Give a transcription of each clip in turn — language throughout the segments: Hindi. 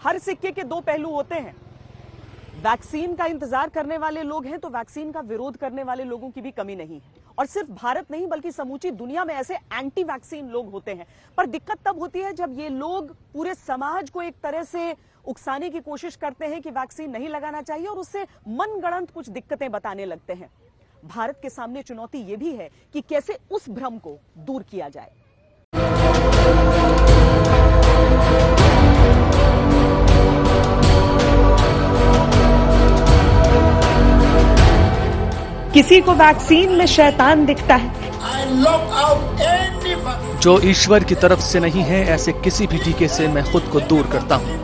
हर सिक्के के दो पहलू होते हैं। वैक्सीन का इंतजार करने वाले लोग हैं तो वैक्सीन का विरोध करने वाले लोगों की भी कमी नहीं है। और सिर्फ भारत नहीं बल्कि समूची दुनिया में ऐसे एंटी वैक्सीन लोग होते हैं। पर दिक्कत तब होती है जब ये लोग पूरे समाज को एक तरह से उकसाने की कोशिश करते हैं कि वैक्सीन नहीं लगाना चाहिए और उससे मनगढ़ंत कुछ दिक्कतें बताने लगते हैं। भारत के सामने चुनौती यह भी है कि कैसे उस भ्रम को दूर किया जाए। किसी को वैक्सीन में शैतान दिखता है। जो ईश्वर की तरफ से नहीं है ऐसे किसी भी टीके से मैं खुद को दूर करता हूँ।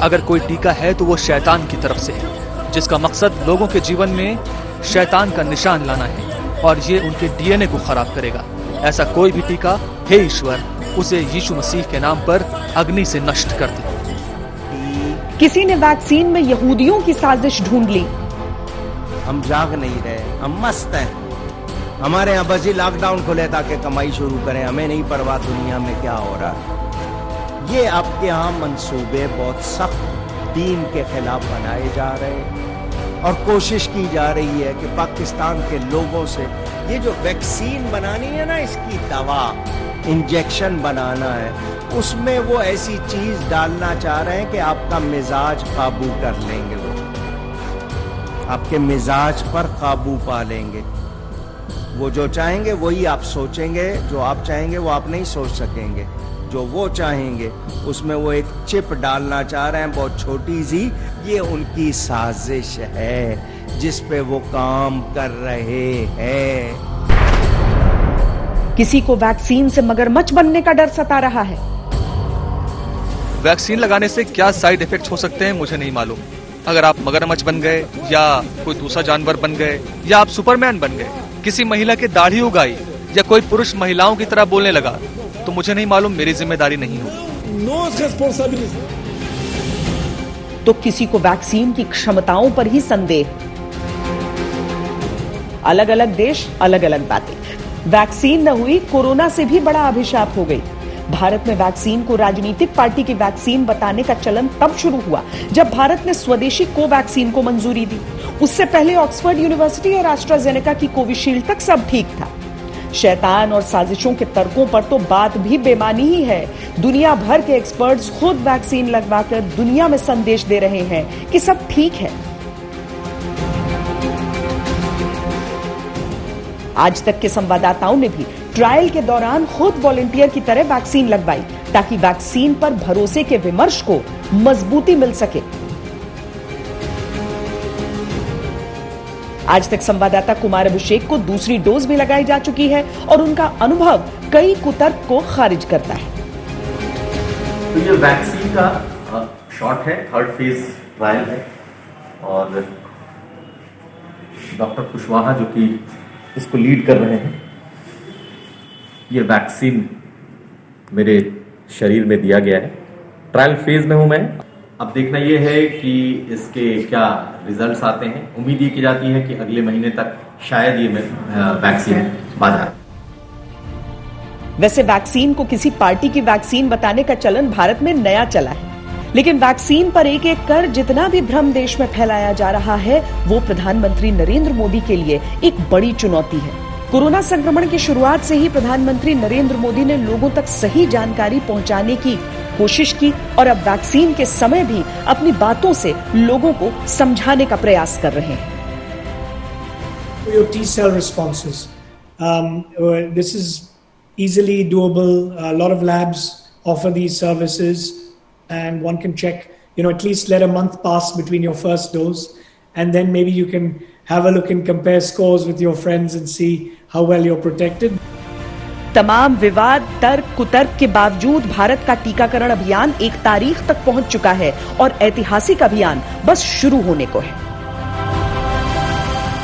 अगर कोई टीका है तो वो शैतान की तरफ से है, जिसका मकसद लोगों के जीवन में शैतान का निशान लाना है और ये उनके डीएनए को खराब करेगा। ऐसा कोई भी टीका, हे ईश्वर, उसे यीशु मसीह के नाम पर अग्नि से नष्ट कर दे। किसी ने वैक्सीन में यहूदियों की साजिश ढूंढ ली। हम जाग नहीं रहे, हम मस्त हैं। हमारे यहाँ बस ही लॉकडाउन खुले ताकि कमाई शुरू करें, हमें नहीं परवाह दुनिया में क्या हो रहा है। ये आपके यहाँ मंसूबे बहुत सख्त दीन के खिलाफ बनाए जा रहे हैं और कोशिश की जा रही है कि पाकिस्तान के लोगों से ये जो वैक्सीन बनानी है ना, इसकी दवा इंजेक्शन बनाना है, उसमें वो ऐसी चीज डालना चाह रहे हैं कि आपका मिजाज काबू कर लेंगे। वो आपके मिजाज पर काबू पा लेंगे। वो जो चाहेंगे वही आप सोचेंगे, जो आप चाहेंगे वो आप नहीं सोच सकेंगे। जो वो चाहेंगे उसमें वो एक चिप डालना चाह रहे हैं, बहुत छोटी सी। ये उनकी साजिश है जिस पे वो काम कर रहे हैं। किसी को वैक्सीन से मगरमच्छ बनने का डर सता रहा है। वैक्सीन लगाने से क्या साइड इफेक्ट्स हो सकते हैं मुझे नहीं मालूम। अगर आप मगरमच्छ बन गए या कोई दूसरा जानवर बन गए या आप सुपरमैन बन गए, किसी महिला की दाढ़ी उगाई या कोई पुरुष महिलाओं की तरह बोलने लगा, तो मुझे नहीं मालूम, मेरी जिम्मेदारी नहीं होगी। No responsibility. तो किसी को वैक्सीन की क्षमताओं पर ही संदेह। अलग अलग देश, अलग अलग बातें। वैक्सीन न हुई, कोरोना से भी बड़ा अभिशाप हो गई। भारत में वैक्सीन को राजनीतिक पार्टी की वैक्सीन बताने का चलन तब शुरू हुआ जब भारत ने स्वदेशी कोवैक्सीन को मंजूरी दी। उससे पहले ऑक्सफोर्ड यूनिवर्सिटी और एस्ट्राजेनेका की कोविशील्ड तक सब ठीक था। शैतान और साजिशों के तर्कों पर तो बात भी बेमानी ही है। दुनिया भर के एक्सपर्ट्स खुद वैक्सीन लगवाकर दुनिया में संदेश दे रहे हैं कि सब ठीक है। आज तक के संवाददाताओं ने भी ट्रायल के दौरान खुद वॉलंटियर की तरह वैक्सीन लगवाई ताकि वैक्सीन पर भरोसे के विमर्श को मजबूती मिल सके। आज तक संवाददाता कुमार अभिषेक को दूसरी डोज भी लगाई जा चुकी है और उनका अनुभव कई कुतर्क को खारिज करता है। तो ये वैक्सीन का शॉट है, 3rd फेज ट्रायल है और डॉक्टर कुशवाहा जो कि इसको लीड कर रहे हैं, ये वैक्सीन मेरे शरीर में दिया गया है। ट्रायल फेज में हूं मैं। अब देखना ये है कि इसके क्या रिजल्ट्स आते हैं। उम्मीद ये की जाती है कि अगले महीने तक शायद ये वैक्सीन बाजार। वैसे वैक्सीन को किसी पार्टी की वैक्सीन बताने का चलन भारत में नया चला है, लेकिन वैक्सीन पर एक एक कर जितना भी भ्रम देश में फैलाया जा रहा है वो प्रधानमंत्री नरेंद्र मोदी के लिए एक बड़ी चुनौती है। कोरोना संक्रमण की शुरुआत से ही प्रधानमंत्री नरेंद्र मोदी ने लोगों तक सही जानकारी पहुंचाने की कोशिश की और अब वैक्सीन के समय भी अपनी बातों से लोगों को समझाने का प्रयास कर रहे हैं। Your T-cell responses. This is easily doable. A lot of labs offer these services, and one can check. At least let a month pass between your first dose, and then maybe you can have a look and compare scores with your friends and see how well you're protected. तमाम विवाद, तर्क, कुतर्क के बावजूद भारत का टीकाकरण अभियान एक तारीख तक पहुंच चुका है और ऐतिहासिक अभियान बस शुरू होने को है।